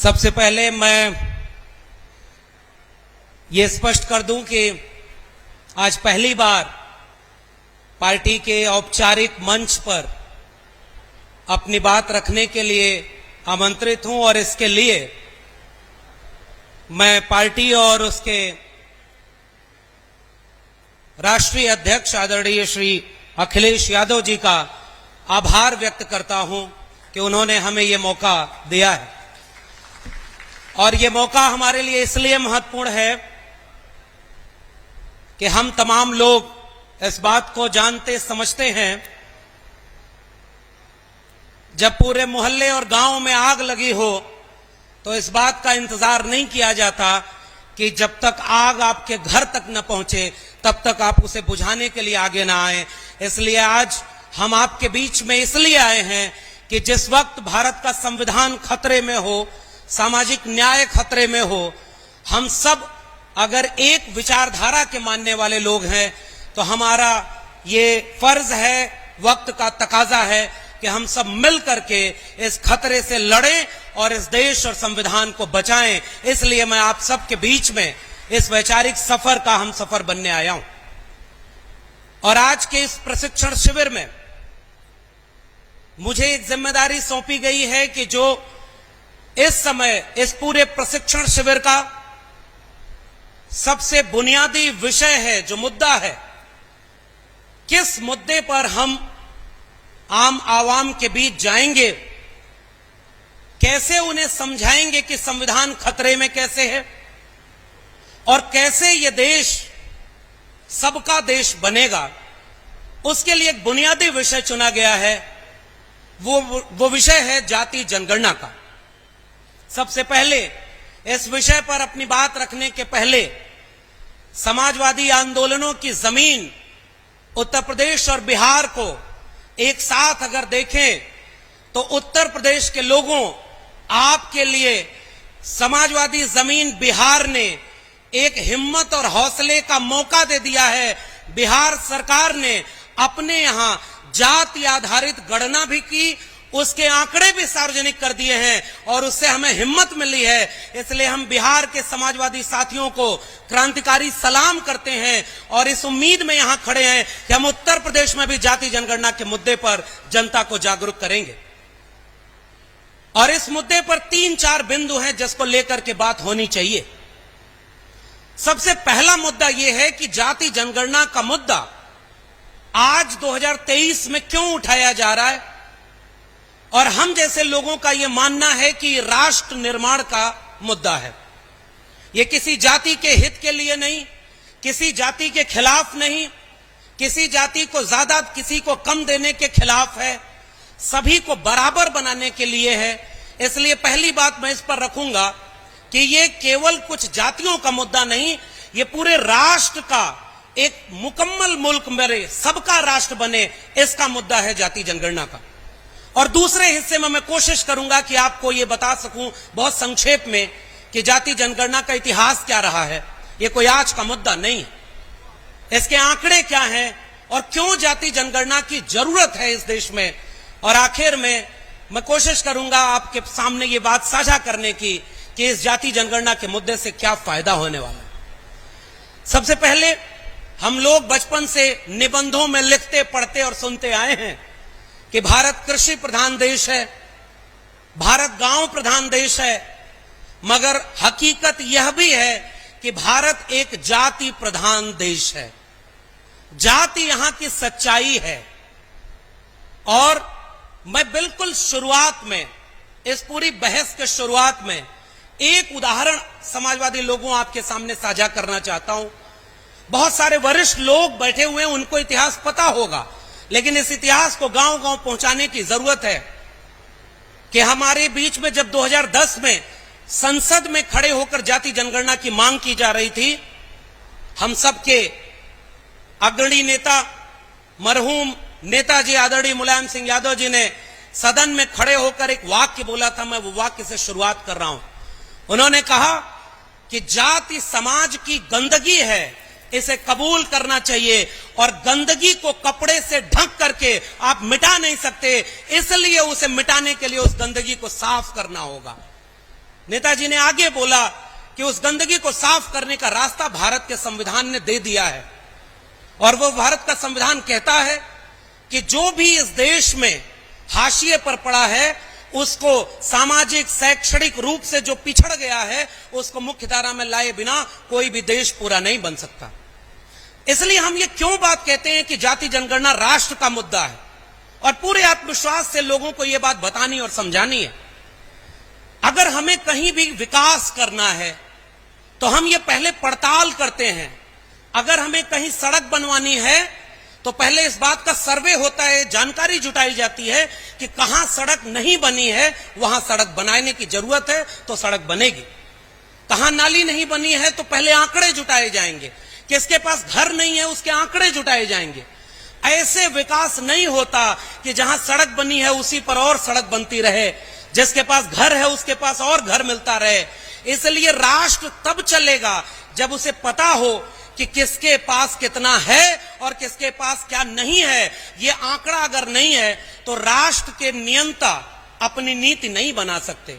सबसे पहले मैं ये स्पष्ट कर दूं कि आज पहली बार पार्टी के औपचारिक मंच पर अपनी बात रखने के लिए आमंत्रित हूं और इसके लिए मैं पार्टी और उसके राष्ट्रीय अध्यक्ष आदरणीय श्री अखिलेश यादव जी का आभार व्यक्त करता हूं कि उन्होंने हमें ये मौका दिया है। और ये मौका हमारे लिए इसलिए महत्वपूर्ण है कि हम तमाम लोग इस बात को जानते समझते हैं, जब पूरे मोहल्ले और गांव में आग लगी हो तो इस बात का इंतजार नहीं किया जाता कि जब तक आग आपके घर तक न पहुंचे तब तक आप उसे बुझाने के लिए आगे ना आए। इसलिए आज हम आपके बीच में इसलिए आए हैं कि जिस वक्त भारत का संविधान खतरे में हो, सामाजिक न्याय खतरे में हो, हम सब अगर एक विचारधारा के मानने वाले लोग हैं तो हमारा ये फर्ज है, वक्त का तकाजा है कि हम सब मिल करके इस खतरे से लड़ें और इस देश और संविधान को बचाएं। इसलिए मैं आप सबके बीच में इस वैचारिक सफर का हम सफर बनने आया हूं। और आज के इस प्रशिक्षण शिविर में मुझे एक जिम्मेदारी सौंपी गई है कि जो इस समय इस पूरे प्रशिक्षण शिविर का सबसे बुनियादी विषय है, जो मुद्दा है, किस मुद्दे पर हम आम आवाम के बीच जाएंगे, कैसे उन्हें समझाएंगे कि संविधान खतरे में कैसे है और कैसे यह देश सबका देश बनेगा, उसके लिए एक बुनियादी विषय चुना गया है। वो विषय है जाति जनगणना का। सबसे पहले इस विषय पर अपनी बात रखने के पहले समाजवादी आंदोलनों की जमीन उत्तर प्रदेश और बिहार को एक साथ अगर देखें तो उत्तर प्रदेश के लोगों, आपके लिए समाजवादी जमीन बिहार ने एक हिम्मत और हौसले का मौका दे दिया है। बिहार सरकार ने अपने यहां जाति आधारित गणना भी की, उसके आंकड़े भी सार्वजनिक कर दिए हैं और उससे हमें हिम्मत मिली है। इसलिए हम बिहार के समाजवादी साथियों को क्रांतिकारी सलाम करते हैं और इस उम्मीद में यहां खड़े हैं कि हम उत्तर प्रदेश में भी जाति जनगणना के मुद्दे पर जनता को जागरूक करेंगे। और इस मुद्दे पर 3-4 बिंदु हैं जिसको लेकर के बात होनी चाहिए। सबसे पहला मुद्दा यह है कि जाति जनगणना का मुद्दा आज 2023 में क्यों उठाया जा रहा है, और हम जैसे लोगों का यह मानना है कि राष्ट्र निर्माण का मुद्दा है। यह किसी जाति के हित के लिए नहीं, किसी जाति के खिलाफ नहीं, किसी जाति को ज्यादा किसी को कम देने के खिलाफ है, सभी को बराबर बनाने के लिए है। इसलिए पहली बात मैं इस पर रखूंगा कि यह केवल कुछ जातियों का मुद्दा नहीं, यह पूरे राष्ट्र का, एक मुकम्मल मुल्क मेरे सबका राष्ट्र बने, इसका मुद्दा है जाति जनगणना का। और दूसरे हिस्से में मैं कोशिश करूंगा कि आपको यह बता सकूं बहुत संक्षेप में कि जाति जनगणना का इतिहास क्या रहा है। यह कोई आज का मुद्दा नहीं है, इसके आंकड़े क्या हैं और क्यों जाति जनगणना की जरूरत है इस देश में। और आखिर में मैं कोशिश करूंगा आपके सामने ये बात साझा करने की कि इस जाति जनगणना के मुद्दे से क्या फायदा होने वाला है। सबसे पहले हम लोग बचपन से निबंधों में लिखते, पढ़ते और सुनते आए हैं कि भारत कृषि प्रधान देश है, भारत गांव प्रधान देश है, मगर हकीकत यह भी है कि भारत एक जाति प्रधान देश है। जाति यहां की सच्चाई है। और मैं बिल्कुल शुरुआत में, इस पूरी बहस के शुरुआत में एक उदाहरण समाजवादी लोगों आपके सामने साझा करना चाहता हूं। बहुत सारे वरिष्ठ लोग बैठे हुए हैं, उनको इतिहास पता होगा, लेकिन इस इतिहास को गांव-गांव पहुंचाने की जरूरत है कि हमारे बीच में जब 2010 में संसद में खड़े होकर जाति जनगणना की मांग की जा रही थी, हम सबके अग्रणी नेता मरहूम नेताजी आदरणीय मुलायम सिंह यादव जी ने सदन में खड़े होकर एक वाक्य बोला था। मैं वो वाक्य से शुरुआत कर रहा हूं। उन्होंने कहा कि जाति समाज की गंदगी है, इसे कबूल करना चाहिए और गंदगी को कपड़े से ढक करके आप मिटा नहीं सकते, इसलिए उसे मिटाने के लिए उस गंदगी को साफ करना होगा। नेताजी ने आगे बोला कि उस गंदगी को साफ करने का रास्ता भारत के संविधान ने दे दिया है। और वो भारत का संविधान कहता है कि जो भी इस देश में हाशिए पर पड़ा है, उसको सामाजिक शैक्षणिक रूप से जो पिछड़ गया है, उसको मुख्य धारा में लाए बिना कोई भी देश पूरा नहीं बन सकता। इसलिए हम ये क्यों बात कहते हैं कि जाति जनगणना राष्ट्र का मुद्दा है, और पूरे आत्मविश्वास से लोगों को यह बात बतानी और समझानी है। अगर हमें कहीं भी विकास करना है तो हम ये पहले पड़ताल करते हैं। अगर हमें कहीं सड़क बनवानी है तो पहले इस बात का सर्वे होता है, जानकारी जुटाई जाती है कि कहां सड़क नहीं बनी है, वहां सड़क बनाने की जरूरत है तो सड़क बनेगी। कहां नाली नहीं बनी है तो पहले आंकड़े जुटाए जाएंगे, किसके पास घर नहीं है उसके आंकड़े जुटाए जाएंगे। ऐसे विकास नहीं होता कि जहां सड़क बनी है उसी पर और सड़क बनती रहे, जिसके पास घर है उसके पास और घर मिलता रहे। इसलिए राष्ट्र तब चलेगा जब उसे पता हो कि किसके पास कितना है और किसके पास क्या नहीं है। ये आंकड़ा अगर नहीं है तो राष्ट्र के नियंता अपनी नीति नहीं बना सकते।